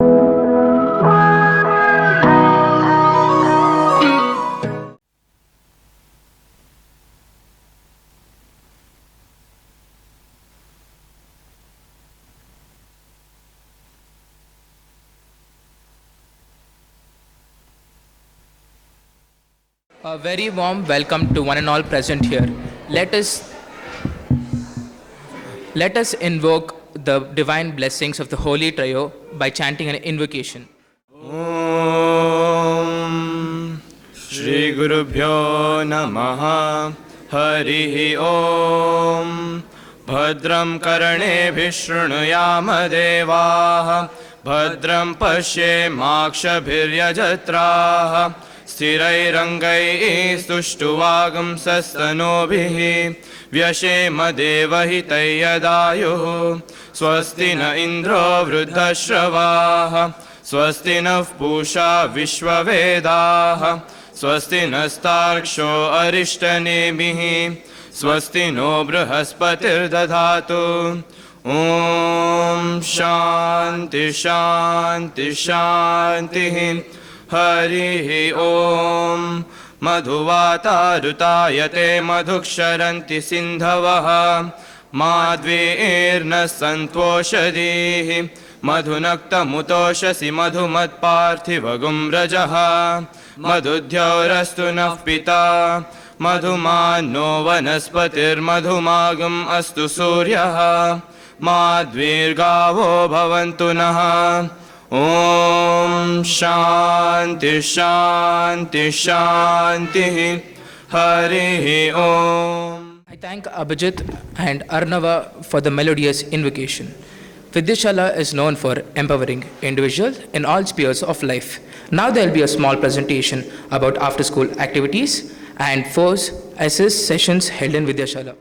A very warm welcome to one and all present here. Let us let us invoke the divine blessings of the Holy Trio by chanting an invocation. Om Shri Guru Bhyo Namaha Harihi Om Bhadram Karane Vishnuyama Devaha Bhadram Pashe Makshabhiryajatraha Sthirairangai Suštuvagam Sastanobhihi Vyashema Devahi Yadayuh Swasti na Indro Vruddhashravah Swasti nः Pusha Vishwavedaः Swasti nastarksho Arishtaneमिः Swasti no Brihaspatirdadhatu Om Shanti Shanti Shanti Harihi Om Madhuvatarutayate Madhuksharanti Sindhavaha Madvirna Santoshadihi Madhunakta Mutoshasi Madhumatparthivagum Rajaha Madhudhyaurastu nः Pita Madhumanno Vanaspatir Madhumagam Astu Suryaha Madvirgavo Bhavantu Naha Om Shanti Shanti Shanti Harihi Om. I thank Abhijit and Arnava for the melodious invocation. Vidyashala is known for empowering individuals in all spheres of life. Now there will be a small presentation about after-school activities and 4 assist sessions held in Vidyashala.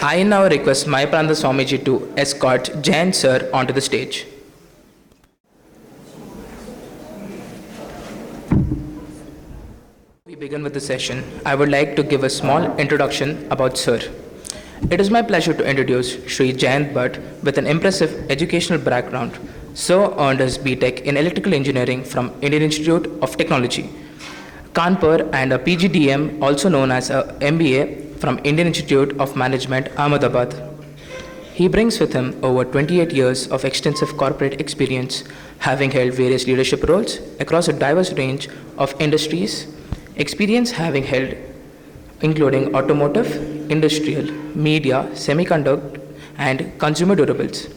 I now request Mai Pranda Swamiji to escort Jayanth sir onto the stage. We begin with the session. I would like to give a small introduction about Sir. It is my pleasure to introduce Sri Jayanth Bhat with an impressive educational background. Sir earned his B.Tech in Electrical Engineering from Indian Institute of Technology, Kanpur, and a PGDM, also known as a MBA from Indian Institute of Management, Ahmedabad. He brings with him over 28 years of extensive corporate experience, having held various leadership roles across a diverse range of industries, experience having held including automotive, industrial, media, semiconductor, and consumer durables.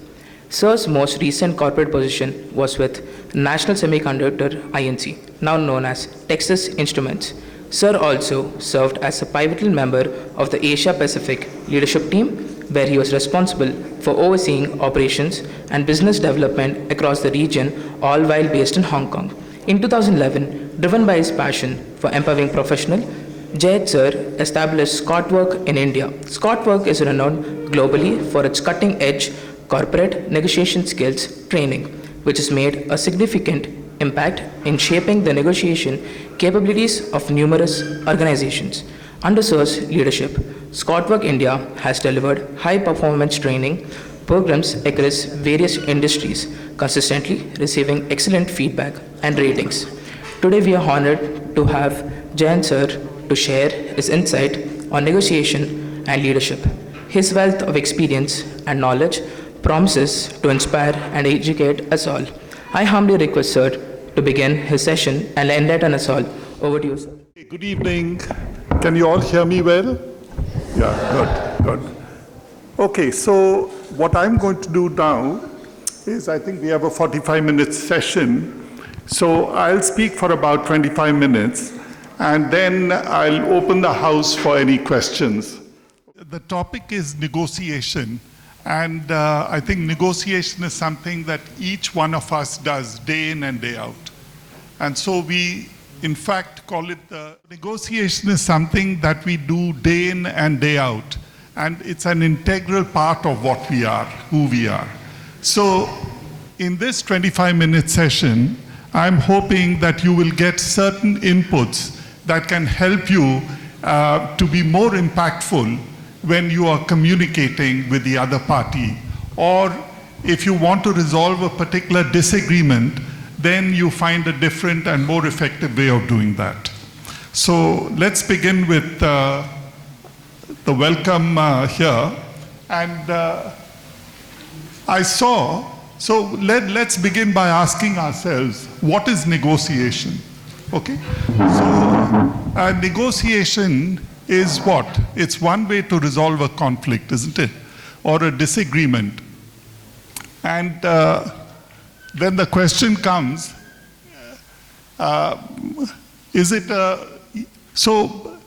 Sir's most recent corporate position was with National Semiconductor Inc., now known as Texas Instruments. Sir also served as a pivotal member of the Asia Pacific leadership team, where he was responsible for overseeing operations and business development across the region, all while based in Hong Kong. In 2011, driven by his passion for empowering professionals, Jayat Sir established Scotwork in India. Scotwork is renowned globally for its cutting-edge corporate negotiation skills training, which has made a significant impact in shaping the negotiation capabilities of numerous organizations. Under Sir's leadership, Scotwork India has delivered high-performance training programs across various industries, consistently receiving excellent feedback and ratings. Today, we are honored to have Jayanth Sir to share his insight on negotiation and leadership. His wealth of experience and knowledge promises to inspire and educate us all. I humbly request Sir to begin his session and enlighten us all. Over to you, sir. Good evening. Can you all hear me well? Yeah, good. Okay, so what I'm going to do now is I think we have a 45-minute session. So I'll speak for about 25 minutes and then I'll open the house for any questions. The topic is negotiation. And I think negotiation is something that each one of us does day in and day out. And so we, in fact, call it negotiation is something that we do day in and day out. And it's an integral part of what we are, who we are. So in this 25-minute session, I'm hoping that you will get certain inputs that can help you to be more impactful when you are communicating with the other party, or if you want to resolve a particular disagreement, then you find a different and more effective way of doing that. So let's begin with the welcome here. And let's begin by asking ourselves, what is negotiation? Okay, so negotiation is what? It's one way to resolve a conflict, isn't it? Or a disagreement. And then the question comes, so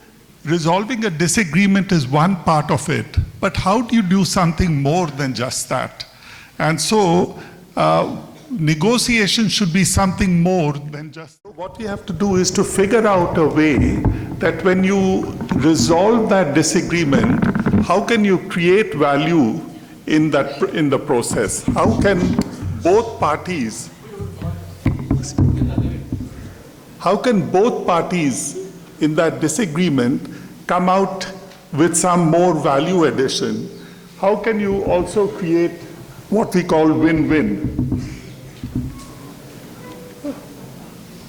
resolving a disagreement is one part of it, but how do you do something more than just that? And so negotiation should be something more than just. What we have to do is to figure out a way that when you resolve that disagreement, how can you create value in the process? How can both parties in that disagreement come out with some more value addition? How can you also create what we call win-win?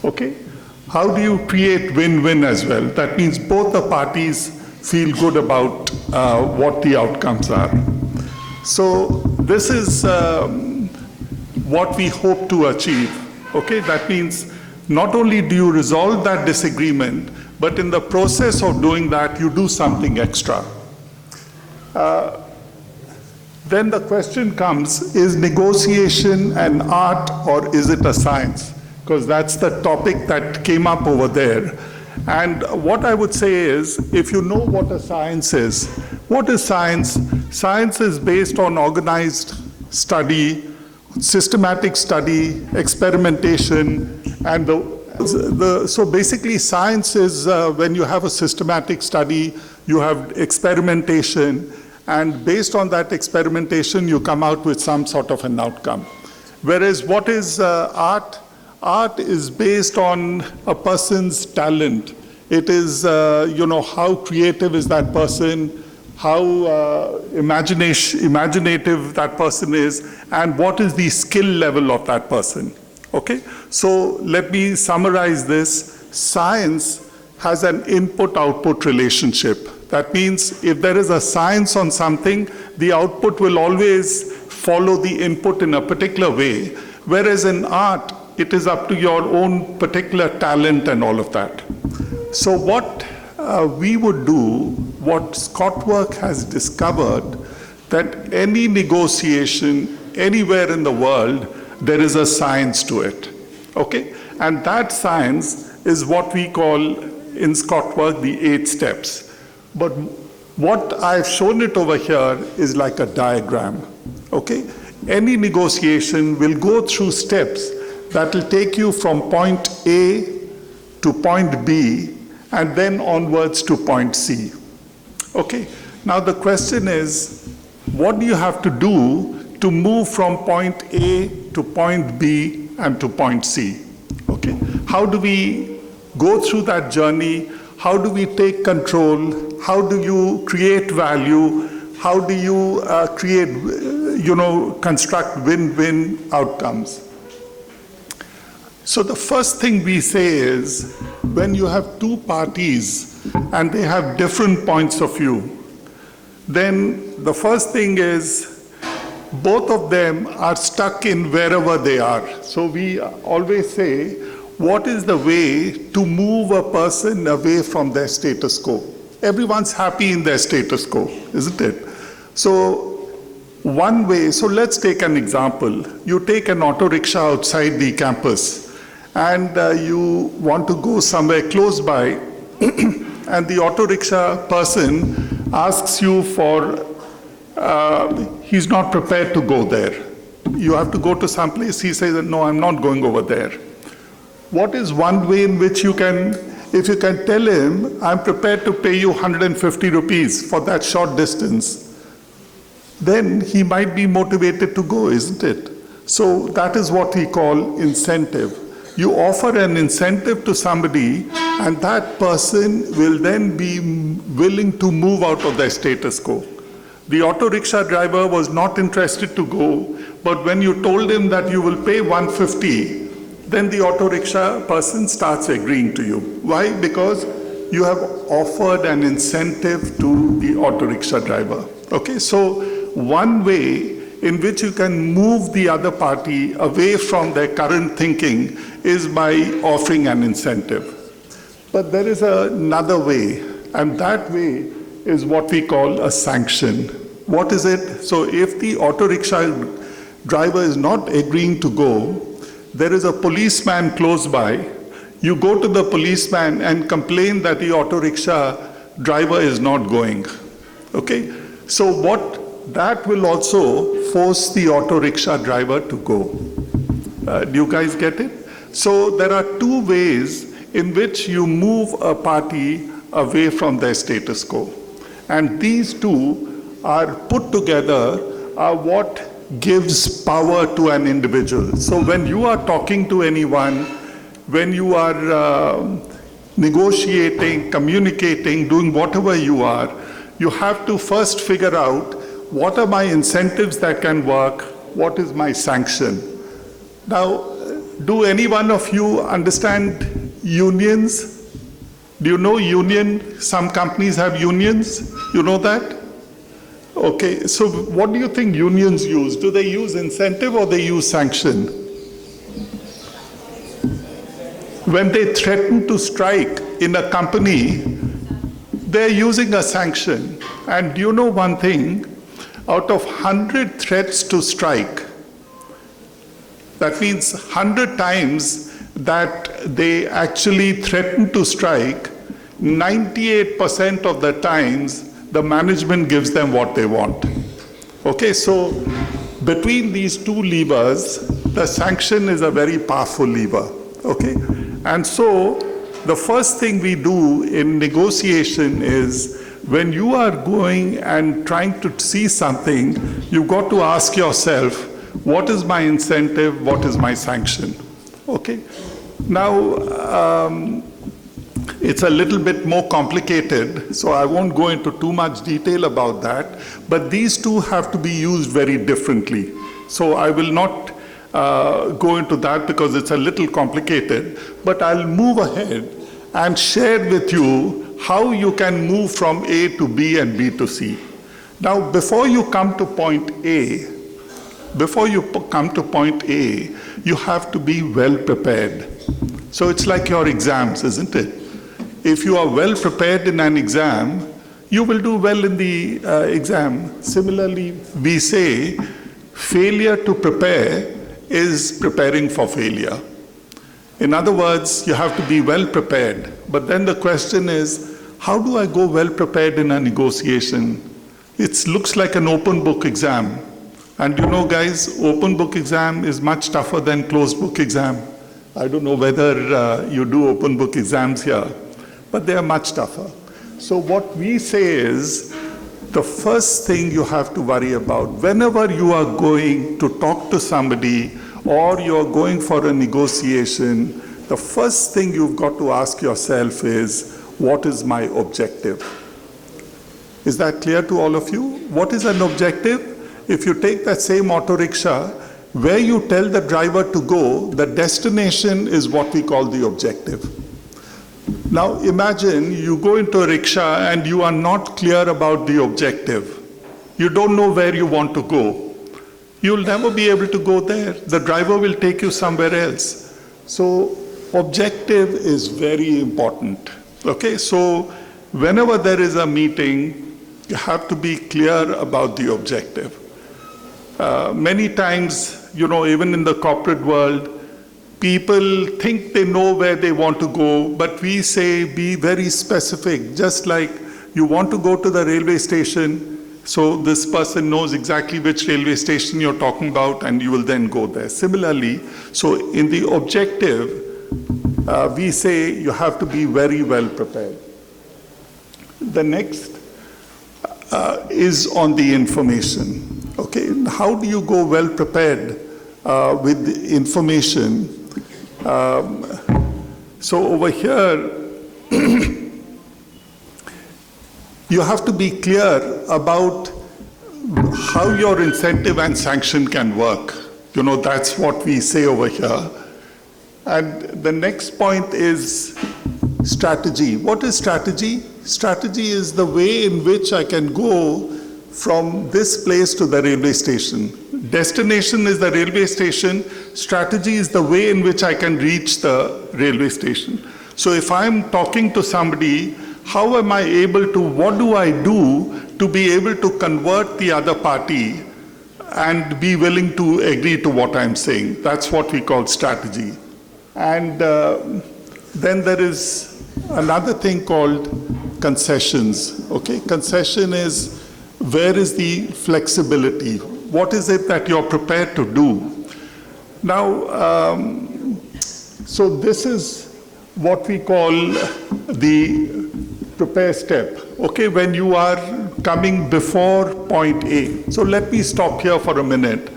Okay? How do you create win-win as well? That means both the parties feel good about what the outcomes are. So this is what we hope to achieve. Okay? That means not only do you resolve that disagreement, but in the process of doing that, you do something extra. Then the question comes, is negotiation an art or is it a science? Because that's the topic that came up over there. And what I would say is, if you know what a science is, what is science? Science is based on organized study, systematic study, experimentation, and so basically science is when you have a systematic study, you have experimentation, and based on that experimentation, you come out with some sort of an outcome. Whereas what is art? Art is based on a person's talent. It is, how creative is that person, how imaginative that person is, and what is the skill level of that person. Okay? So let me summarize this. Science has an input-output relationship. That means if there is a science on something, the output will always follow the input in a particular way, whereas in art, it is up to your own particular talent and all of that. So what we would do, what Scotwork has discovered, that any negotiation anywhere in the world, there is a science to it, okay? And that science is what we call in Scotwork the 8 steps. But what I've shown it over here is like a diagram, okay? Any negotiation will go through steps that will take you from point A to point B and then onwards to point C, okay? Now the question is, what do you have to do to move from point A to point B and to point C, okay? How do we go through that journey? How do we take control? How do you create value? How do you construct win-win outcomes? So the first thing we say is, when you have two parties and they have different points of view, then the first thing is, both of them are stuck in wherever they are. So we always say, what is the way to move a person away from their status quo? Everyone's happy in their status quo, isn't it? So one way, so let's take an example. You take an auto rickshaw outside the campus and you want to go somewhere close by and the auto rickshaw person asks you for, he's not prepared to go there. You have to go to some place, he says, no, I'm not going over there. What is one way in which you can, if you can tell him, I'm prepared to pay you 150 rupees for that short distance, then he might be motivated to go, isn't it? So that is what we call incentive. You offer an incentive to somebody, and that person will then be willing to move out of their status quo. The auto rickshaw driver was not interested to go, but when you told him that you will pay 150, then the auto rickshaw person starts agreeing to you. Why? Because you have offered an incentive to the auto rickshaw driver. Okay, so one way in which you can move the other party away from their current thinking is by offering an incentive. But there is another way, and that way is what we call a sanction. What is it? So if the auto rickshaw driver is not agreeing to go, there is a policeman close by. You go to the policeman and complain that the auto rickshaw driver is not going. Okay? So that will also force the auto rickshaw driver to go. Do you guys get it? So there are two ways in which you move a party away from their status quo. And these two are put together are what gives power to an individual. So when you are talking to anyone, when you are negotiating, communicating, doing whatever you are, you have to first figure out what are my incentives that can work, what is my sanction. Now, do any one of you understand unions? Do you know union? Some companies have unions, you know that? Okay, so what do you think unions use? Do they use incentive or they use sanction? When they threaten to strike in a company, they're using a sanction. And do you know one thing? Out of 100 threats to strike, that means 100 times that they actually threaten to strike, 98% of the times the management gives them what they want. Okay, so between these two levers, the sanction is a very powerful lever. Okay, and so the first thing we do in negotiation is when you are going and trying to see something, you've got to ask yourself, what is my incentive, what is my sanction? Okay, now It's a little bit more complicated, so I won't go into too much detail about that, but these two have to be used very differently. So I will not go into that because it's a little complicated, but I'll move ahead and share with you how you can move from A to B and B to C. Now, before you come to point A, you have to be well prepared. So it's like your exams, isn't it? If you are well prepared in an exam, you will do well in the exam. Similarly, we say failure to prepare is preparing for failure. In other words, you have to be well prepared. But then the question is, how do I go well prepared in a negotiation? It looks like an open book exam. And you know, guys, open book exam is much tougher than closed book exam. I don't know whether you do open book exams here, but they are much tougher. So what we say is, the first thing you have to worry about, whenever you are going to talk to somebody or you are going for a negotiation, the first thing you've got to ask yourself is, what is my objective? Is that clear to all of you? What is an objective? If you take that same auto rickshaw, where you tell the driver to go, the destination is what we call the objective. Now imagine you go into a rickshaw and you are not clear about the objective. You don't know where you want to go. You'll never be able to go there. The driver will take you somewhere else. So objective is very important. Okay, so whenever there is a meeting, you have to be clear about the objective. Many times, you know, even in the corporate world, people think they know where they want to go, but we say be very specific. Just like you want to go to the railway station, so this person knows exactly which railway station you're talking about, and you will then go there. Similarly, so in the objective, we say you have to be very well prepared. The next is on the information. Okay, how do you go well prepared with the information? So over here, you have to be clear about how your incentive and sanction can work. You know, that's what we say over here. And the next point is strategy. What is strategy? Strategy is the way in which I can go from this place to the railway station. Destination is the railway station. Strategy is the way in which I can reach the railway station. So if I'm talking to somebody, how am I able to, what do I do to be able to convert the other party and be willing to agree to what I'm saying? That's what we call strategy. And then there is another thing called concessions. Okay, concession is, where is the flexibility? What is it that you're prepared to do? Now, so this is what we call the prepare step. Okay, when you are coming before point A. So let me stop here for a minute.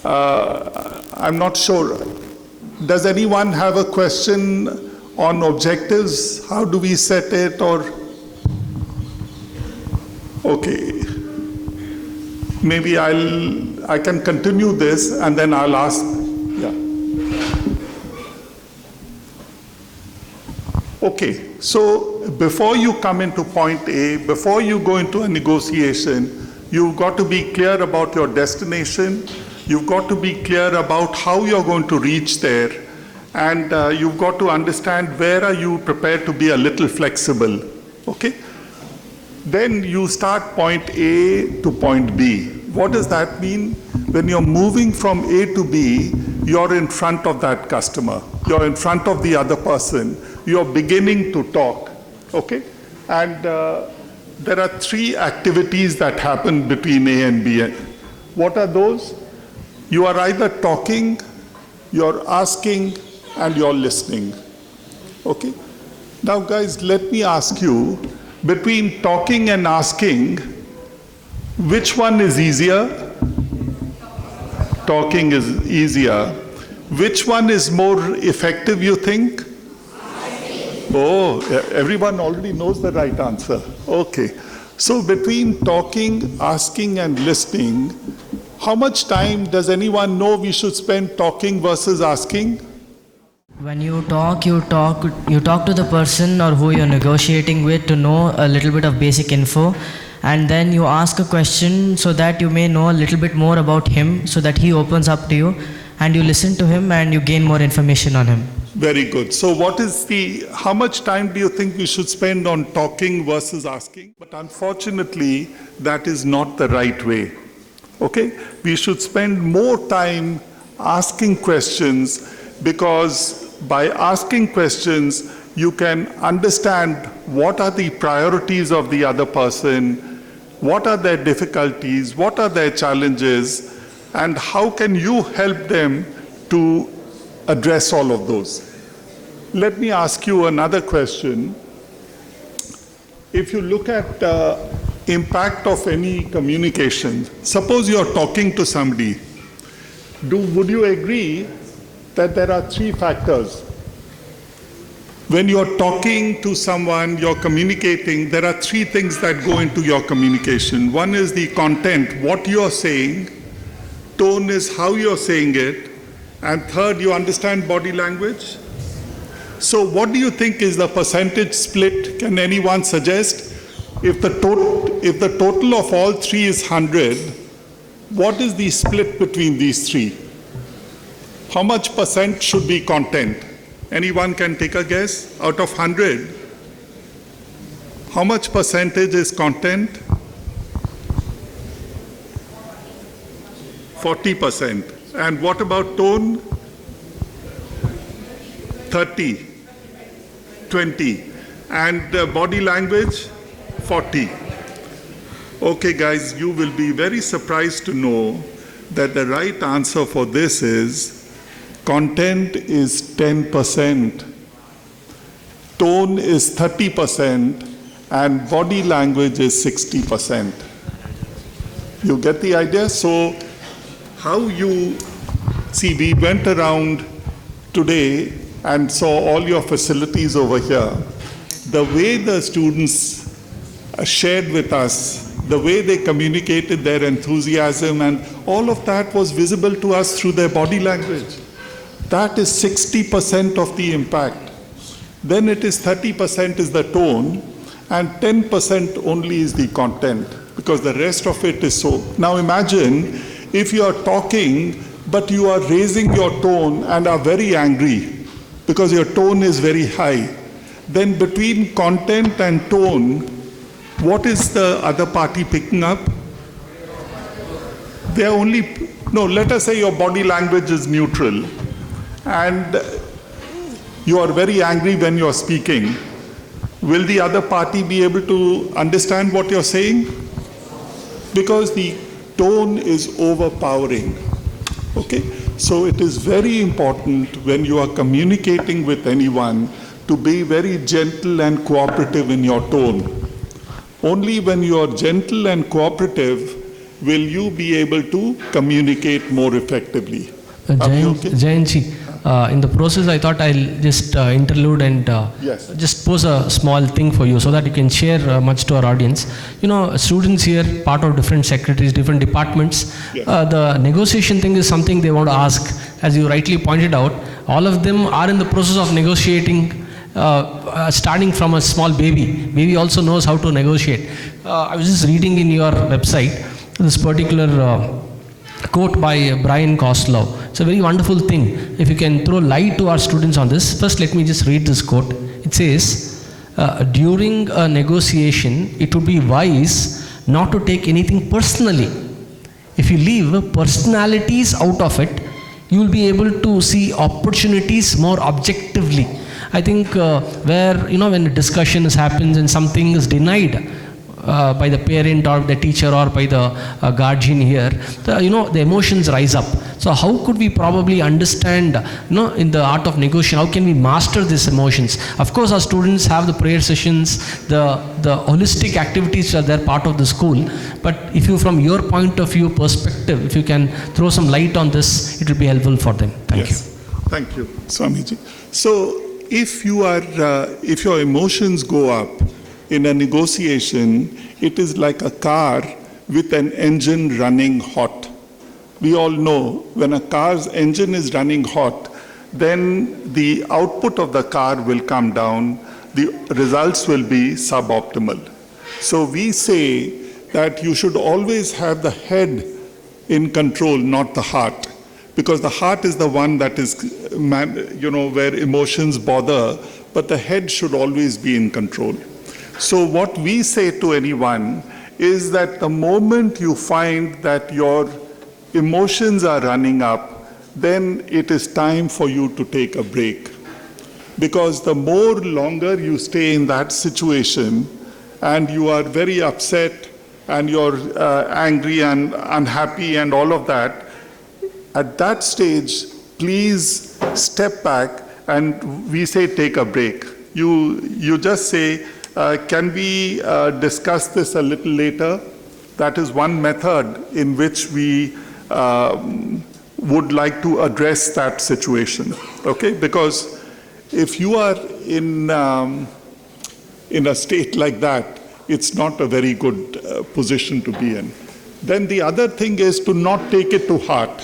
I'm not sure. Does anyone have a question on objectives? How do we set it, or? Okay. Maybe I can continue this and then I'll ask. Yeah. Okay, so before you come into point A, before you go into a negotiation, you've got to be clear about your destination. You've got to be clear about how you're going to reach there. And you've got to understand where are you prepared to be a little flexible. Okay? Then you start point A to point B. What does that mean? When you're moving from A to B, you're in front of that customer. You're in front of the other person. You're beginning to talk. Okay? And there are three activities that happen between A and B. What are those? You are either talking, you're asking, and you're listening. Okay? Now guys, let me ask you, between talking and asking, which one is easier? Talking is easier. Which one is more effective, you think? Oh, everyone already knows the right answer. Okay. So between talking, asking, and listening, how much time does anyone know we should spend talking versus asking? When you talk to the person or who you're negotiating with to know a little bit of basic info, and then you ask a question so that you may know a little bit more about him, so that he opens up to you, and you listen to him and you gain more information on him. Very good. So how much time do you think we should spend on talking versus asking? But unfortunately, that is not the right way. Okay? We should spend more time asking questions, because by asking questions, you can understand what are the priorities of the other person, what are their difficulties, what are their challenges, and how can you help them to address all of those. Let me ask you another question. If you look at the impact of any communication, suppose you're talking to somebody, would you agree that there are three factors? When you're talking to someone, you're communicating, there are three things that go into your communication. One is the content, what you're saying. Tone is how you're saying it. And third, you understand body language. So what do you think is the percentage split? Can anyone suggest? If the total of all three is 100, what is the split between these three? How much percent should be content? Anyone can take a guess? Out of 100, how much percentage is content? 40%. And what about tone? 30, 20. And body language? 40. Okay, guys, you will be very surprised to know that the right answer for this is content is 10%, tone is 30%, and body language is 60%. You get the idea? So we went around today and saw all your facilities over here. The way the students shared with us, the way they communicated their enthusiasm, and all of that was visible to us through their body language. That is 60% of the impact. Then it is 30% is the tone, and 10% only is the content, because the rest of it is so. Now imagine if you are talking, but you are raising your tone and are very angry, because your tone is very high. Then between content and tone, what is the other party picking up? Let us say your body language is neutral, and you are very angry when you are speaking. Will the other party be able to understand what you're saying? Because the tone is overpowering. Okay? So it is very important when you are communicating with anyone to be very gentle and cooperative in your tone. Only when you are gentle and cooperative will you be able to communicate more effectively. Jayanth, in the process, I thought I'll just interlude and Yes. just pose a small thing for you so that you can share much to our audience. Students here, part of different secretaries, different departments. Yes. The negotiation thing is something they want to ask. As you rightly pointed out, all of them are in the process of negotiating, starting from a small baby. Baby also knows how to negotiate. I was just reading in your website this particular quote by Brian Coslow. It's a very wonderful thing. If you can throw light to our students on this, first let me just read this quote. It says, during a negotiation, it would be wise not to take anything personally. If you leave personalities out of it, you will be able to see opportunities more objectively. I think when a discussion happens and something is denied by the parent or the teacher or by the guardian here, the emotions rise up. So how could we probably understand, in the art of negotiation, how can we master these emotions? Of course, our students have the prayer sessions, the holistic activities are there part of the school. But if you, from your point of view, perspective, if you can throw some light on this, it will be helpful for them. Thank you. Thank you, Swamiji. So if your emotions go up in a negotiation, it is like a car with an engine running hot. We all know when a car's engine is running hot, then the output of the car will come down, the results will be suboptimal. So we say that you should always have the head in control, not the heart, because the heart is the one that is, where emotions bother, but the head should always be in control. So what we say to anyone is that the moment you find that your emotions are running up, then it is time for you to take a break. Because the more longer you stay in that situation and you are very upset and you're angry and unhappy and all of that, at that stage, please step back and we say take a break. You just say, can we discuss this a little later? That is one method in which we would like to address that situation, okay? Because if you are in a state like that, it's not a very good position to be in. Then the other thing is to not take it to heart.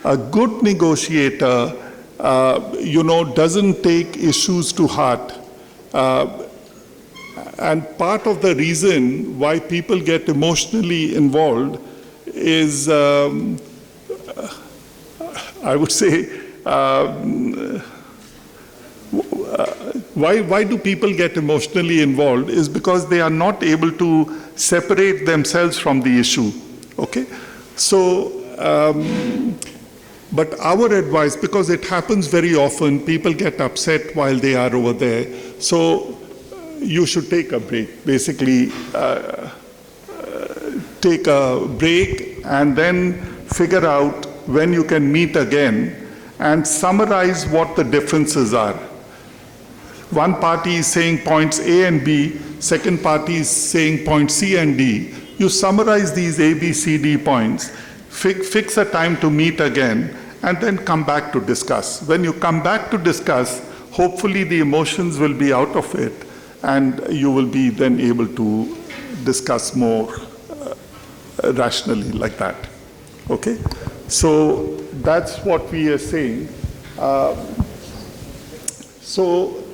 A good negotiator, doesn't take issues to heart. And part of the reason why people get emotionally involved is, I would say, why do people get emotionally involved is because they are not able to separate themselves from the issue, okay? So, but our advice, because it happens very often, people get upset while they are over there, so you should take a break. Basically, take a break and then figure out when you can meet again and summarize what the differences are. One party is saying points A and B, second party is saying points C and D. You summarize these A, B, C, D points, fix a time to meet again, and then come back to discuss. When you come back to discuss, hopefully the emotions will be out of it, and you will be then able to discuss more rationally like that, okay? So that's what we are saying. So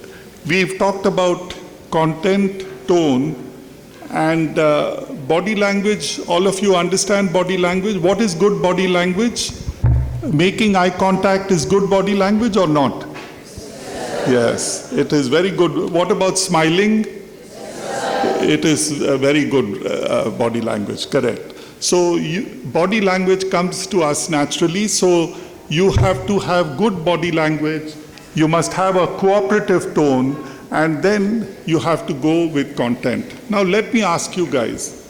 we've talked about content, tone, and body language. All of you understand body language. What is good body language? Making eye contact is good body language or not? Yes, it is very good. What about smiling? It is a very good body language, correct. So body language comes to us naturally, so you have to have good body language, you must have a cooperative tone, and then you have to go with content. Now let me ask you guys,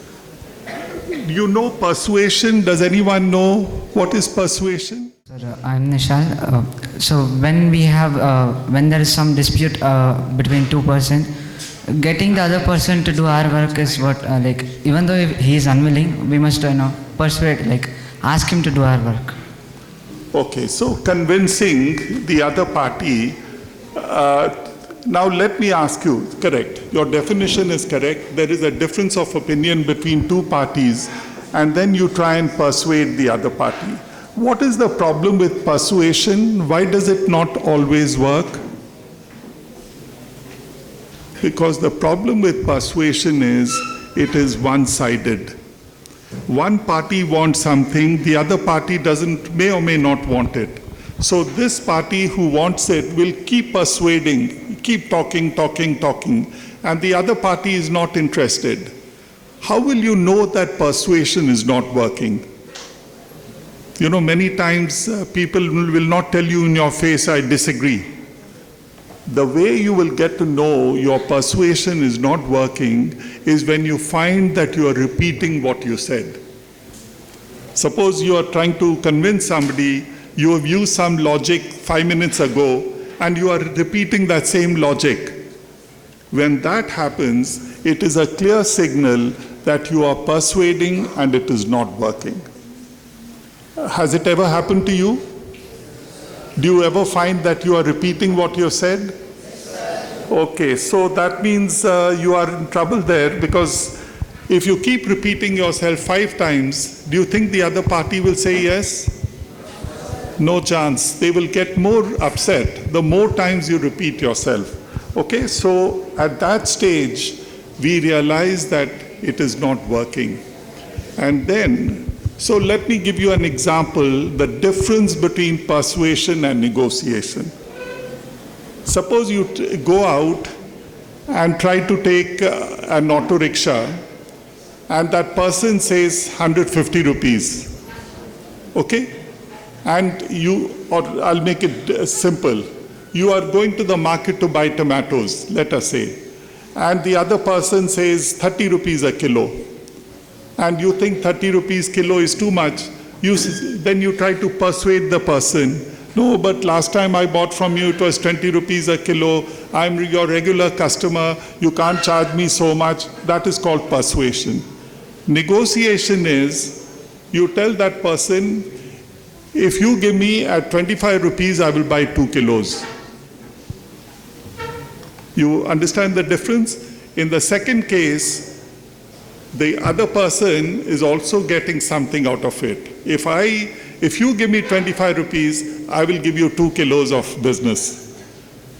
you know persuasion? Does anyone know what is persuasion? Sir, I'm Nishal. So when there is some dispute between two persons, getting the other person to do our work is what, even though if he is unwilling, we must, persuade, ask him to do our work. Okay, so convincing the other party. Now let me ask you, correct, your definition is correct. There is a difference of opinion between two parties, and then you try and persuade the other party. What is the problem with persuasion? Why does it not always work? Because the problem with persuasion is it is one-sided. One party wants something, the other party may or may not want it. So this party who wants it will keep persuading, keep talking, and the other party is not interested. How will you know that persuasion is not working? Many times people will not tell you in your face, I disagree. The way you will get to know your persuasion is not working is when you find that you are repeating what you said. Suppose you are trying to convince somebody, you have used some logic 5 minutes ago, and you are repeating that same logic. When that happens, it is a clear signal that you are persuading and it is not working. Has it ever happened to you? Do you ever find that you are repeating what you said? Okay, so that means you are in trouble there, because if you keep repeating yourself 5 times, do you think the other party will say yes? No chance. They will get more upset the more times you repeat yourself. Okay, so at that stage, we realize that it is not working. And then, so let me give you an example, the difference between persuasion and negotiation. Suppose you go out and try to take an auto rickshaw, and that person says 150 rupees. Okay? And you, or I'll make it simple. You are going to the market to buy tomatoes, let us say, and the other person says 30 rupees a kilo. And you think 30 rupees kilo is too much. Then you try to persuade the person, no, but last time I bought from you, it was 20 rupees a kilo. I'm your regular customer. You can't charge me so much. That is called persuasion. Negotiation is, you tell that person, if you give me at 25 rupees, I will buy 2 kilos. You understand the difference? In the second case, the other person is also getting something out of it. If you give me 25 rupees, I will give you 2 kilos of business.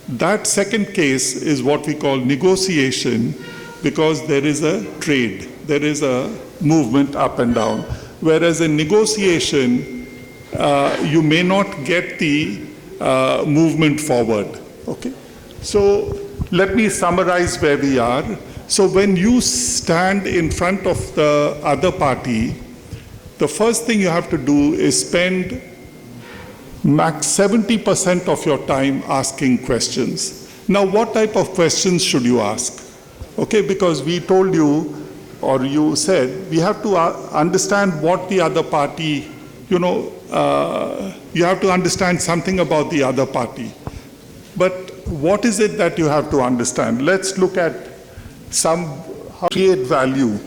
That second case is what we call negotiation, because there is a trade, there is a movement up and down. Whereas in negotiation, you may not get the movement forward. Okay? So let me summarize where we are. So when you stand in front of the other party, the first thing you have to do is spend max 70% of your time asking questions. Now, what type of questions should you ask? Okay, because we told you, or you said, we have to understand what the other party, you have to understand something about the other party. But what is it that you have to understand? Let's look at how to create value.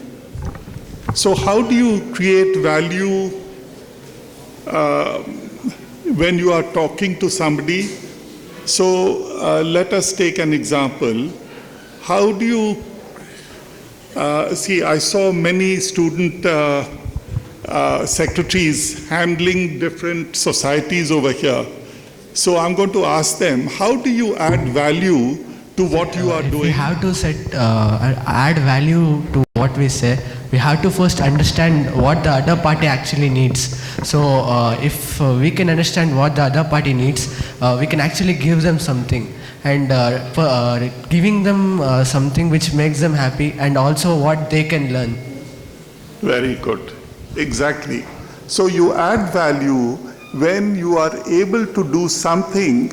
So how do you create value when you are talking to somebody? So let us take an example. How do you see, I saw many student secretaries handling different societies over here. So I'm going to ask them, how do you add value to what you are doing? We have to add value to what we say. We have to first understand what the other party actually needs. So if we can understand what the other party needs, we can actually give them something. And giving them something which makes them happy, and also what they can learn. Very good. Exactly. So you add value when you are able to do something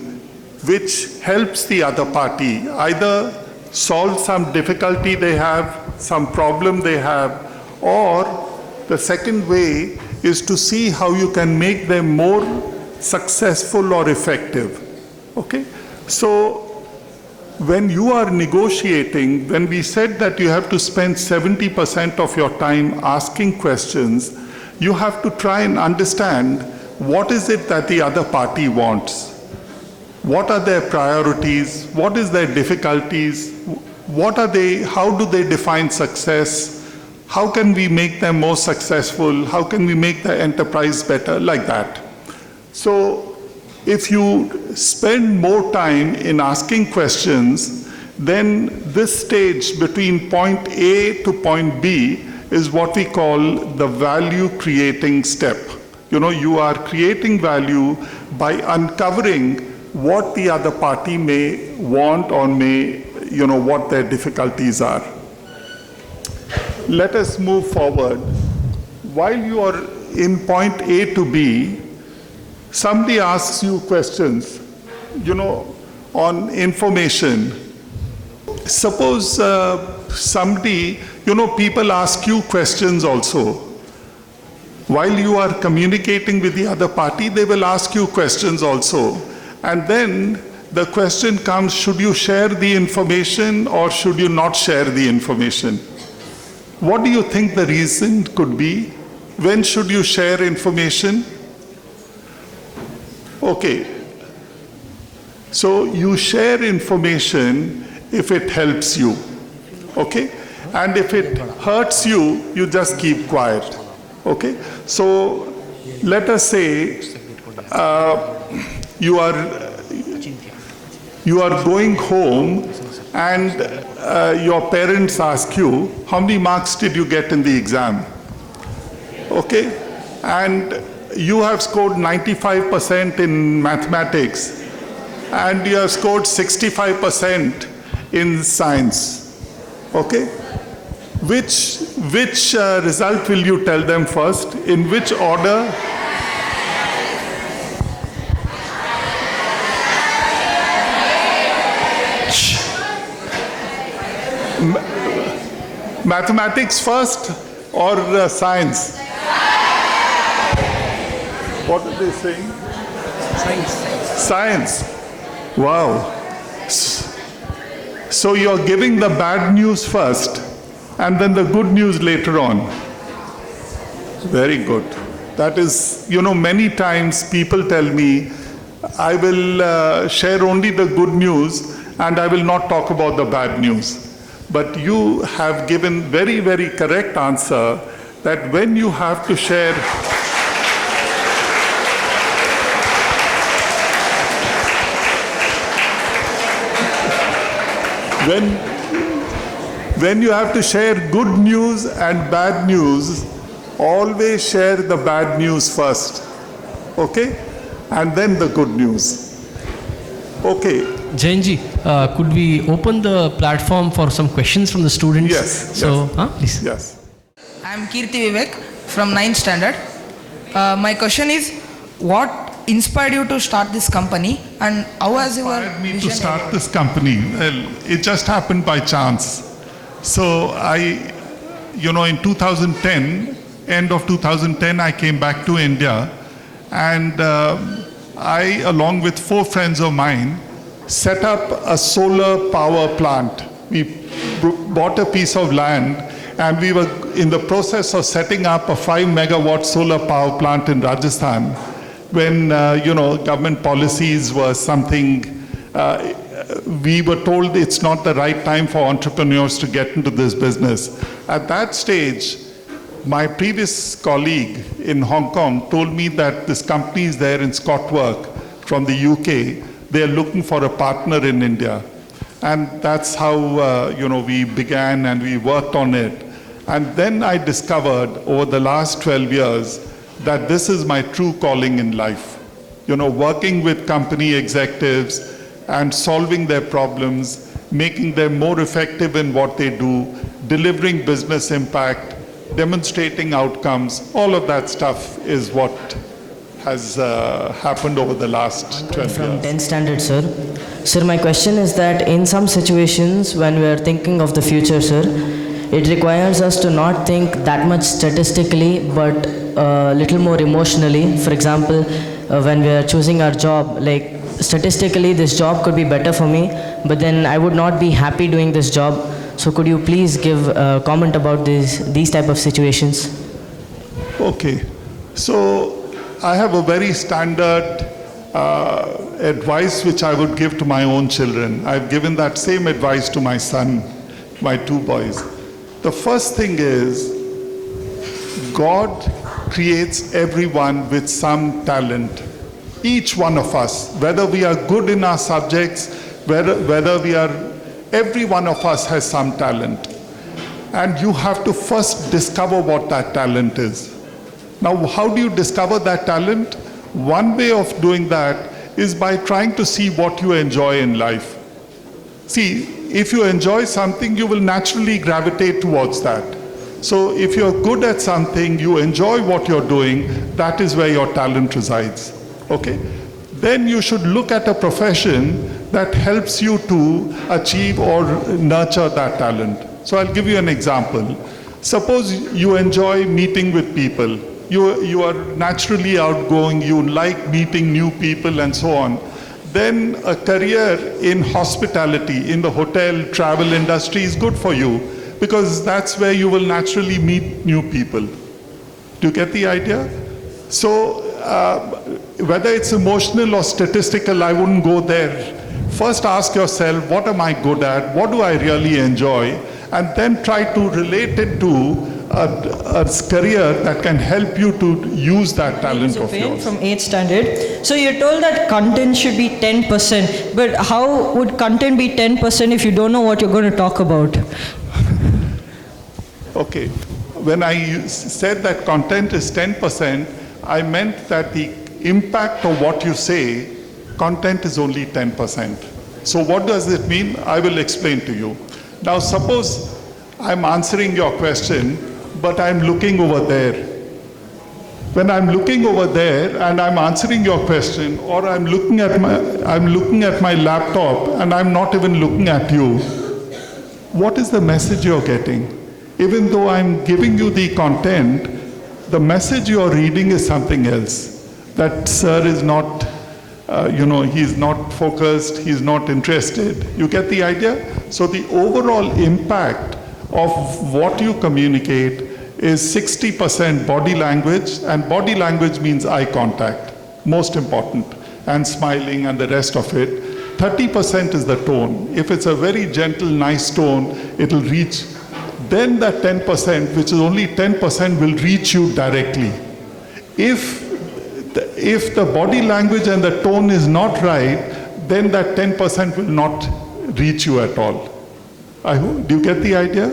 which helps the other party, either solve some difficulty they have, some problem they have, or the second way is to see how you can make them more successful or effective. Okay? So when you are negotiating, when we said that you have to spend 70% of your time asking questions, you have to try and understand what is it that the other party wants. What are their priorities? What is their difficulties? How do they define success? How can we make them more successful? How can we make the enterprise better? Like that. So if you spend more time in asking questions, then this stage between point A to point B is what we call the value creating step. You are creating value by uncovering what the other party may want or may, what their difficulties are. Let us move forward. While you are in point A to B, somebody asks you questions, on information. Suppose somebody, people ask you questions also. While you are communicating with the other party, they will ask you questions also. And then the question comes, should you share the information or should you not share the information? What do you think the reason could be? When should you share information? Okay. So you share information if it helps you, okay? And if it hurts you, you just keep quiet, okay? So let us say you are going home and your parents ask you, how many marks did you get in the exam? Okay? And you have scored 95% in mathematics and you have scored 65% in science. Okay? Which result will you tell them first? In which order? Mathematics first or science? What are they saying? Science. Wow. So you're giving the bad news first and then the good news later on. Very good. That is, many times people tell me, I will share only the good news and I will not talk about the bad news. But you have given very, very correct answer that when you have to share when you have to share good news and bad news, always share the bad news first, okay? And then the good news. Okay. Jayanji, could we open the platform for some questions from the students? Yes. So, yes. Please. Yes. I am Kirti Vivek from 9th standard. My question is, what inspired you to start this company and how has your Inspired me to vision start evolved? this company? Well, it just happened by chance. So in 2010, end of 2010, I came back to India and I, along with 4 friends of mine, set up a solar power plant. We bought a piece of land and we were in the process of setting up a 5 megawatt solar power plant in Rajasthan when, government policies were something, we were told it's not the right time for entrepreneurs to get into this business. At that stage, my previous colleague in Hong Kong told me that this company is there in Scotwork from the UK. They're looking for a partner in India. And that's how, we began and we worked on it. And then I discovered over the last 12 years that this is my true calling in life. Working with company executives and solving their problems, making them more effective in what they do, delivering business impact, demonstrating outcomes, all of that stuff is what has happened over the last 12 From years. 10th standard, sir. Sir, my question is that in some situations when we are thinking of the future, sir, it requires us to not think that much statistically, but a little more emotionally. For example, when we are choosing our job, like statistically this job could be better for me, but then I would not be happy doing this job. So could you please give a comment about these type of situations? Okay, so I have a very standard advice which I would give to my own children. I've given that same advice to my son, my 2 boys. The first thing is, God creates everyone with some talent. Each one of us, whether we are good in our subjects, whether we are, every one of us has some talent. And you have to first discover what that talent is. Now, how do you discover that talent? One way of doing that is by trying to see what you enjoy in life. See, if you enjoy something, you will naturally gravitate towards that. So if you're good at something, you enjoy what you're doing, that is where your talent resides. Okay? Then you should look at a profession that helps you to achieve or nurture that talent. So I'll give you an example. Suppose you enjoy meeting with people. You are naturally outgoing, you like meeting new people and so on. Then a career in hospitality, in the hotel, travel industry is good for you because that's where you will naturally meet new people. Do you get the idea? So whether it's emotional or statistical, I wouldn't go there. First ask yourself, what am I good at? What do I really enjoy? And then try to relate it to a career that can help you to use that talent of yours. From 8th standard. So you told that content should be 10%, but how would content be 10% if you don't know what you're going to talk about? Okay, when I said that content is 10%, I meant that the impact of what you say, content is only 10%. So what does it mean? I will explain to you. Now suppose I'm answering your question, but I'm looking over there. When I'm looking over there and I'm answering your question, or I'm looking at my laptop and I'm not even looking at you, what is the message you're getting? Even though I'm giving you the content, the message you're reading is something else. That sir is not, he's not focused, he's not interested. You get the idea? So the overall impact of what you communicate is 60% body language, and body language means eye contact, most important, and smiling and the rest of it. 30% is the tone. If it's a very gentle, nice tone, it'll reach. Then that 10%, which is only 10%, will reach you directly. If the body language and the tone is not right, then that 10% will not reach you at all. I hope, do you get the idea?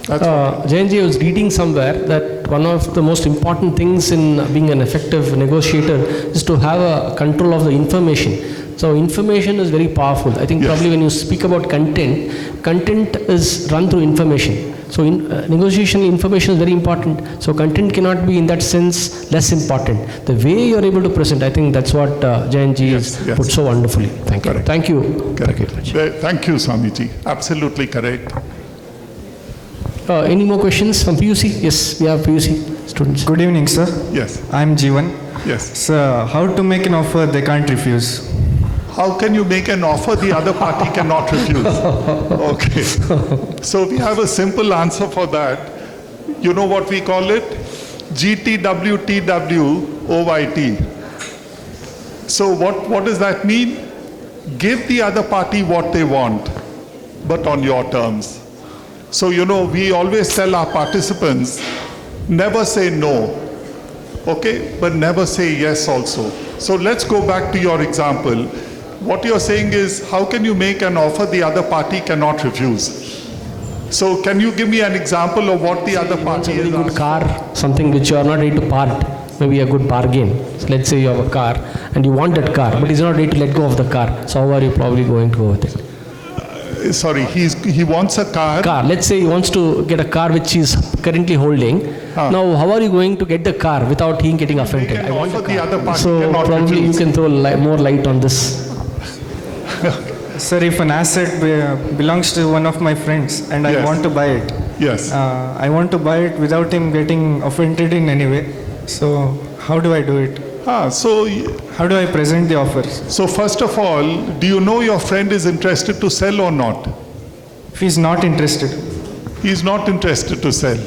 Jayanth, I was reading somewhere that one of the most important things in being an effective negotiator is to have a control of the information. So information is very powerful. I think probably when you speak about content, content is run through information. So in negotiation, information is very important. So content cannot be in that sense less important. The way you are able to present, I think that's what Jayanth has put so wonderfully. Thank you. Thank you. Thank you, Swamiji. Absolutely correct. Any more questions from PUC? Yes, we have PUC students. Good evening, sir. Yes. I'm Jeevan. Yes. Sir, how to make an offer they can't refuse? How can you make an offer the other party cannot refuse? Okay. So we have a simple answer for that. You know what we call it? GTWTWOYT. So what does that mean? Give the other party what they want, but on your terms. So, we always tell our participants, never say no, okay, but never say yes also. So let's go back to your example. What you're saying is, how can you make an offer the other party cannot refuse? So can you give me an example of what the other party is? A very good car, something which you are not ready to part, maybe a good bargain. So let's say you have a car and you want that car, but he's not ready to let go of the car. So how are you probably going to go with it? Sorry, he wants a car. Let's say he wants to get a car which he's currently holding. Now, how are you going to get the car without him getting offended? I want the car. So probably you can throw more light on this. Sir, if an asset belongs to one of my friends and I want to buy it. Yes. I want to buy it without him getting offended in any way. So how do I do it? So how do I present the offer? So first of all, do you know your friend is interested to sell or not? If he's not interested. He's not interested to sell.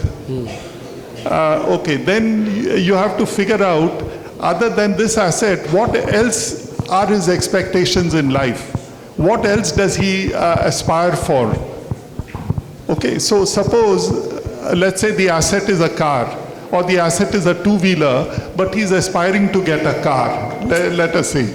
Okay, then you have to figure out, other than this asset, what else are his expectations in life? What else does he aspire for? Okay, so suppose, let's say the asset is a car, or the asset is a two-wheeler, but he's aspiring to get a car, let us say.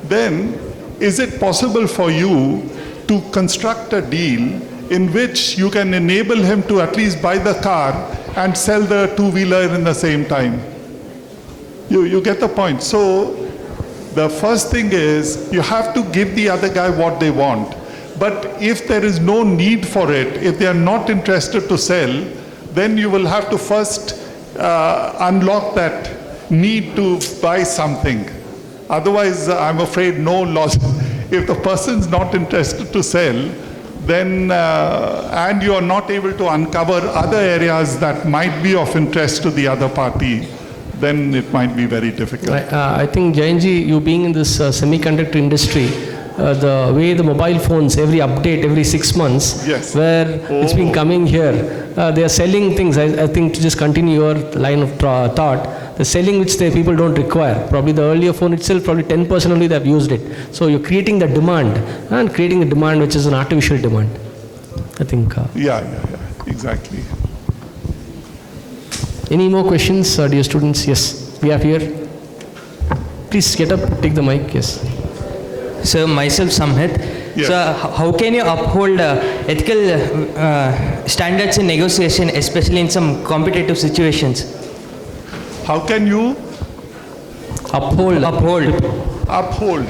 Then, is it possible for you to construct a deal in which you can enable him to at least buy the car and sell the two-wheeler in the same time? You get the point. So, the first thing is, you have to give the other guy what they want. But if there is no need for it, if they are not interested to sell, then you will have to first unlock that need to buy something. Otherwise, I'm afraid no loss. If the person's not interested to sell, then and you are not able to uncover other areas that might be of interest to the other party, then it might be very difficult. I think, Jayanji, you being in this semiconductor industry, the way the mobile phones, every update, every 6 months, Yes. where it's been coming here. They are selling things, I think, to just continue your line of thought, the selling which the people don't require. Probably the earlier phone itself, probably 10% only they have used it. So you're creating the demand, and creating a demand which is an artificial demand. I think. Yeah, exactly. Any more questions, dear students? Yes, we have here. Please get up, take the mic, yes. So myself Samhit. Yes. So how can you uphold ethical standards in negotiation, especially in some competitive situations? How can you Uphold uphold?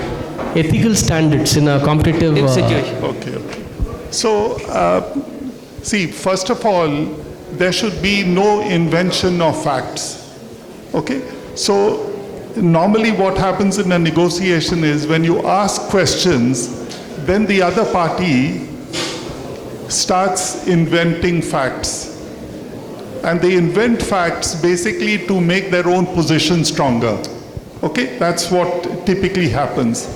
ethical standards in a competitive situation. Okay. So, see, first of all, there should be no invention of facts. Okay? So, normally what happens in a negotiation is when you ask questions, then the other party starts inventing facts. And they invent facts basically to make their own position stronger. Okay? That's what typically happens.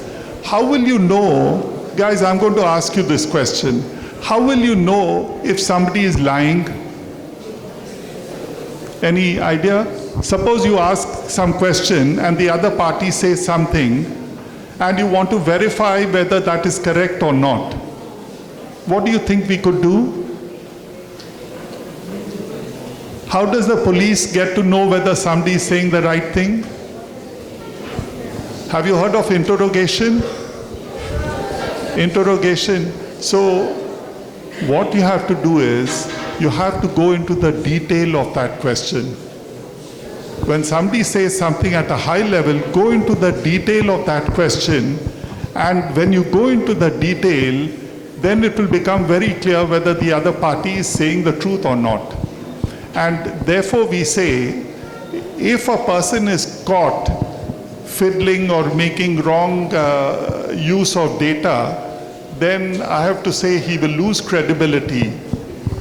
How will you know, guys, I'm going to ask you this question. How will you know if somebody is lying? Any idea? Suppose you ask some question and the other party says something and you want to verify whether that is correct or not. What do you think we could do? How does the police get to know whether somebody is saying the right thing? Have you heard of interrogation? Interrogation. So what you have to do is, you have to go into the detail of that question. When somebody says something at a high level, go into the detail of that question, and when you go into the detail, then it will become very clear whether the other party is saying the truth or not. And therefore we say, if a person is caught fiddling or making wrong use of data, then I have to say he will lose credibility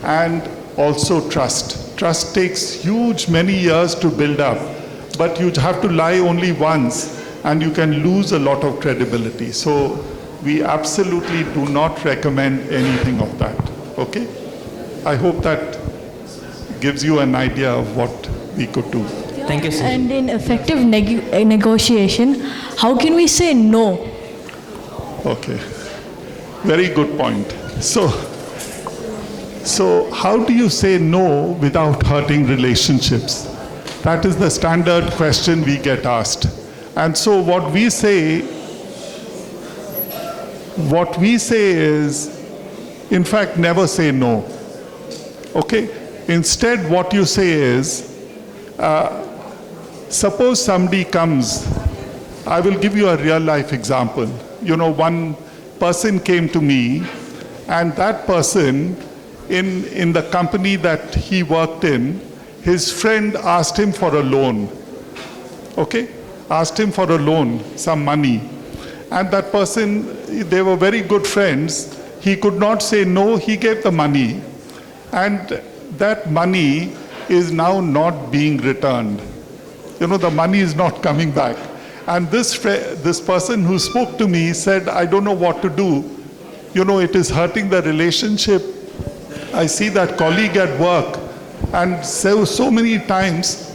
and also trust. Trust takes many years to build up, but you have to lie only once and you can lose a lot of credibility. So we absolutely do not recommend anything of that. Okay? I hope that gives you an idea of what we could do. Thank you, sir. And in effective negotiation, how can we say no? Okay, very good point. So how do you say no without hurting relationships? That is the standard question we get asked. And so what we say is, in fact, never say no. Okay? Instead, what you say is, suppose somebody comes, I will give you a real life example. You know, one person came to me, and that person, in the company that he worked in, his friend asked him for a loan. Okay? Asked him for a loan, some money. And that person, they were very good friends. He could not say no, he gave the money. And that money is now not being returned. You know, the money is not coming back. And this person who spoke to me said, I don't know what to do. You know, it is hurting the relationship. I see that colleague at work, and so many times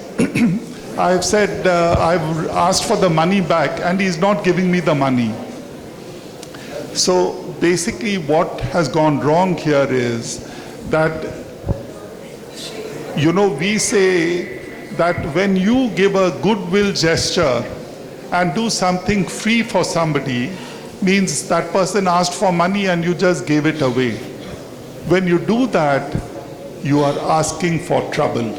I've said, I've asked for the money back and he's not giving me the money. So basically what has gone wrong here is that, you know, we say that when you give a goodwill gesture and do something free for somebody, means that person asked for money and you just gave it away. When you do that, you are asking for trouble.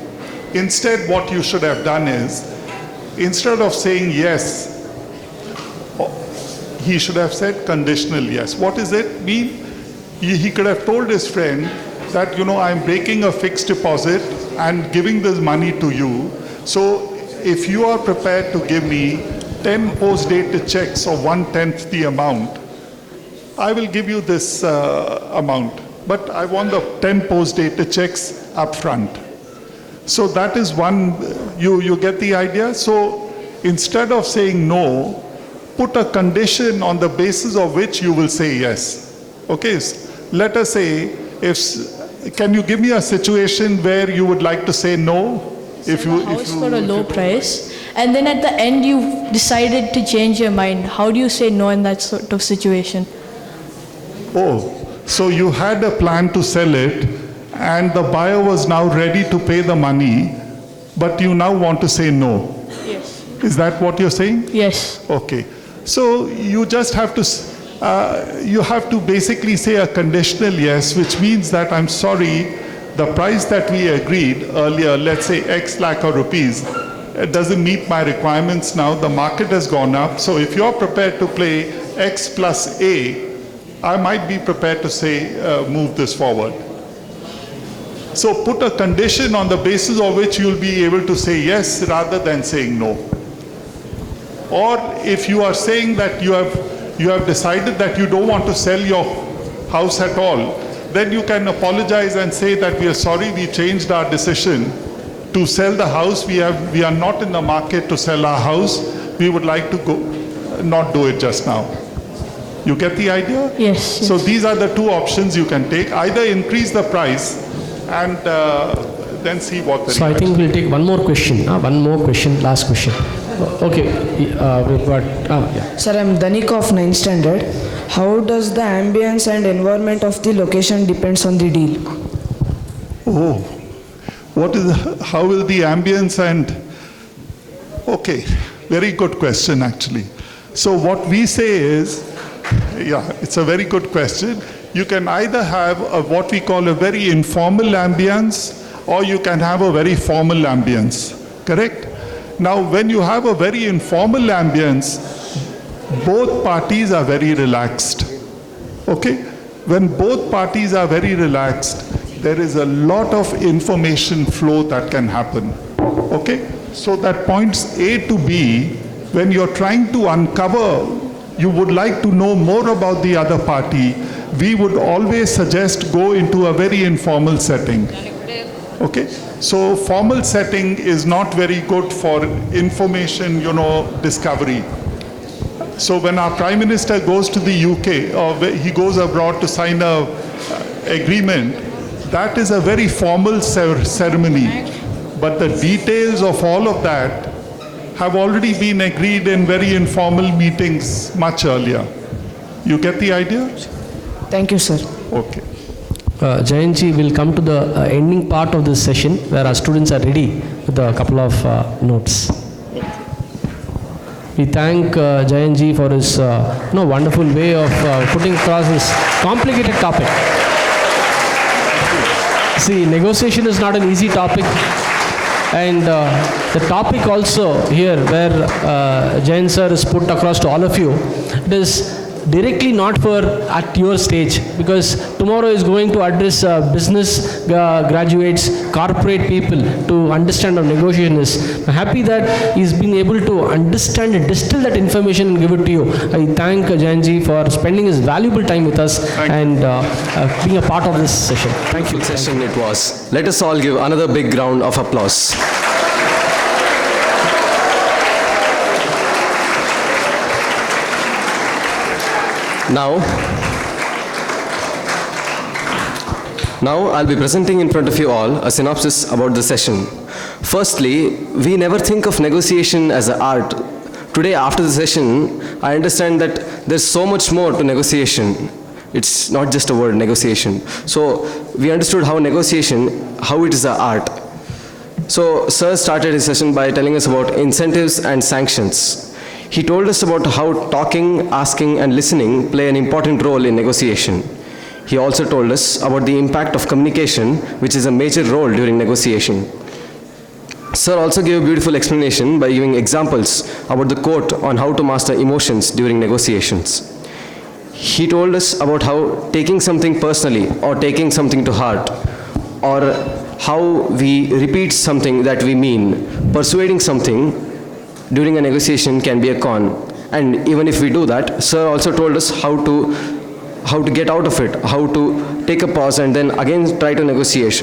Instead, what you should have done is, instead of saying yes, he should have said conditional yes. What does it mean? He could have told his friend that, you know, I'm breaking a fixed deposit and giving this money to you. So if you are prepared to give me 10 post-dated checks of 1/10 the amount, I will give you this amount. But I want the 10 post-dated checks up front. So that is one, you get the idea? So instead of saying no, put a condition on the basis of which you will say yes. Okay, let us say, can you give me a situation where you would like to say no? If you house for a low price, and then at the end you decided to change your mind, how do you say no in that sort of situation? Oh, so you had a plan to sell it, and the buyer was now ready to pay the money, but you now want to say no. Yes. Is that what you're saying? Yes. Okay. So you just have to, you have to basically say a conditional yes, which means that I'm sorry, the price that we agreed earlier, let's say X lakh of rupees, it doesn't meet my requirements now. The market has gone up. So if you're prepared to pay X plus A, I might be prepared to say, move this forward. So put a condition on the basis of which you'll be able to say yes rather than saying no. Or if you are saying that you have decided that you don't want to sell your house at all, then you can apologize and say that we are sorry, we changed our decision to sell the house. We are not in the market to sell our house. We would like to not do it just now. You get the idea? Yes. So these are the two options you can take. Either increase the price and then see what the So I think we'll take one more question, last question. Okay, we've got, yeah. Sir, I'm Danik of 9th standard. How does the ambience and environment of the location depends on the deal? Oh, how will the ambience and, okay, very good question actually. So what we say is, yeah, it's a very good question. You can either have what we call a very informal ambience, or you can have a very formal ambience, correct? Now, when you have a very informal ambience, both parties are very relaxed, okay? When both parties are very relaxed, there is a lot of information flow that can happen, okay? So that points A to B, when you're trying to uncover, you would like to know more about the other party, we would always suggest go into a very informal setting. Okay, so formal setting is not very good for information, discovery. So when our Prime Minister goes to the UK or he goes abroad to sign a agreement, that is a very formal ceremony. But the details of all of that have already been agreed in very informal meetings much earlier. You get the idea? Thank you, sir. Okay. Jayanth will come to the ending part of this session where our students are ready with a couple of notes. We thank Jayanth for his wonderful way of putting across this complicated topic. See, negotiation is not an easy topic, and the topic also here where Jayanth sir is put across to all of you, it is directly not for at your stage, because tomorrow is going to address business graduates, corporate people to understand how negotiation is. I'm happy that he's been able to understand and distill that information and give it to you. I thank Jayanth for spending his valuable time with us and being a part of this session. Thank you. Session it was. Let us all give another big round of applause. Now I'll be presenting in front of you all a synopsis about the session. Firstly, we never think of negotiation as an art. Today, after the session, I understand that there's so much more to negotiation. It's not just a word, negotiation. So we understood how negotiation, how it is an art. So Sir started his session by telling us about incentives and sanctions. He told us about how talking, asking, and listening play an important role in negotiation. He also told us about the impact of communication, which is a major role during negotiation. Sir also gave a beautiful explanation by giving examples about the quote on how to master emotions during negotiations. He told us about how taking something personally or taking something to heart, or how we repeat something that we mean, persuading something during a negotiation can be a con. And even if we do that, Sir also told us how to get out of it, how to take a pause and then again try to negotiate.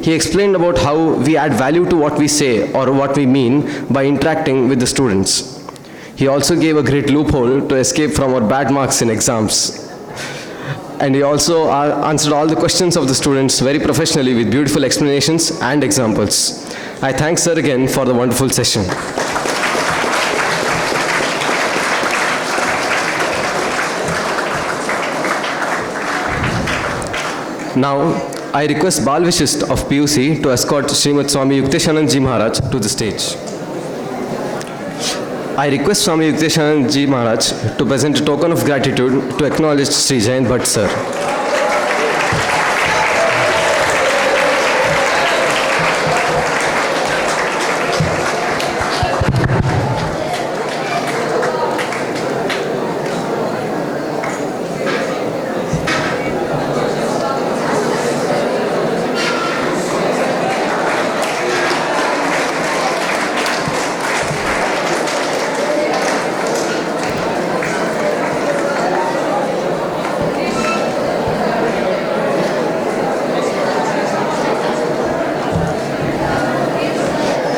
He explained about how we add value to what we say or what we mean by interacting with the students. He also gave a great loophole to escape from our bad marks in exams. And he also answered all the questions of the students very professionally with beautiful explanations and examples. I thank sir again for the wonderful session. Now, I request Bal Vishist of PUC to escort Srimad Swami Yukteshanand Ji Maharaj to the stage. I request Swami Vidyashala Ji Maharaj to present a token of gratitude to acknowledge Sri Jayanth Bhat sir.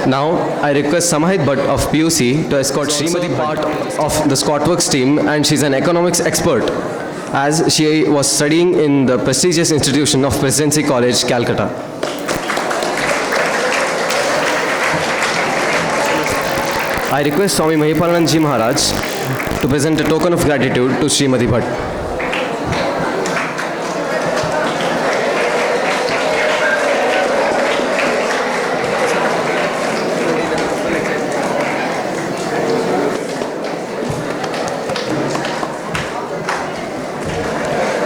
Now, I request Samahit Bhat of PUC to escort Srimati Bhat of the Scotwork team, and she's an economics expert, as she was studying in the prestigious institution of Presidency College, Calcutta. I request Swami Mahipalanand Ji Maharaj to present a token of gratitude to Srimati Bhat.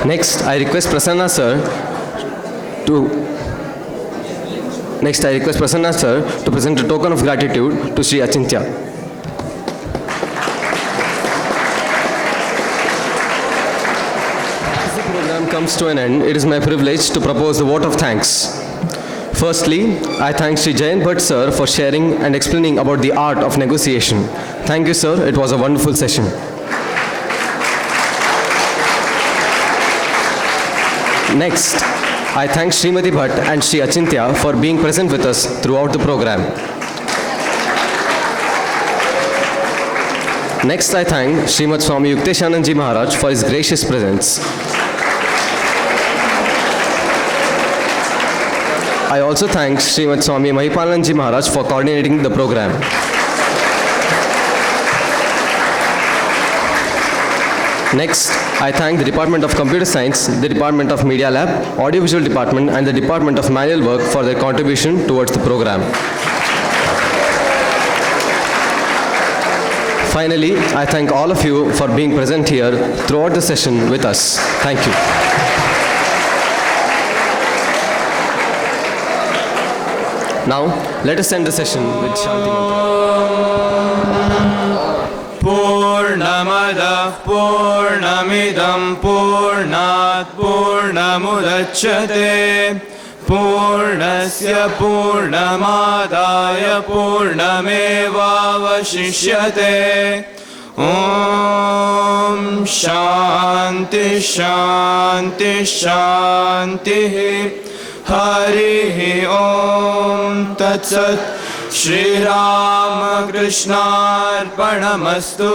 Next, I request Prasanna sir to present a token of gratitude to Sri Achintya. As the program comes to an end, it is my privilege to propose a vote of thanks. Firstly, I thank Sri Jayanth Bhat sir for sharing and explaining about the art of negotiation. Thank you, sir. It was a wonderful session. Next, I thank Srimati Bhat and Sri Achintya for being present with us throughout the program. Next, I thank Srimad Swami Yukteshanand Ji Maharaj for his gracious presence. I also thank Srimad Swami Mahipalanand Ji Maharaj for coordinating the program. Next, I thank the Department of Computer Science, the Department of Media Lab, Audiovisual Department, and the Department of Manual Work for their contribution towards the program. Finally, I thank all of you for being present here throughout the session with us. Thank you. Now, let us end the session with Shanti Mantra. Purnamadah Purnamidam Purnat Purnamudachyate Purnasya Purnamadaya Purnamevavashishyate Om Shanti Shanti Shanti Harihi Om Tat Sat Shri Ram Krishna Arpanamastu.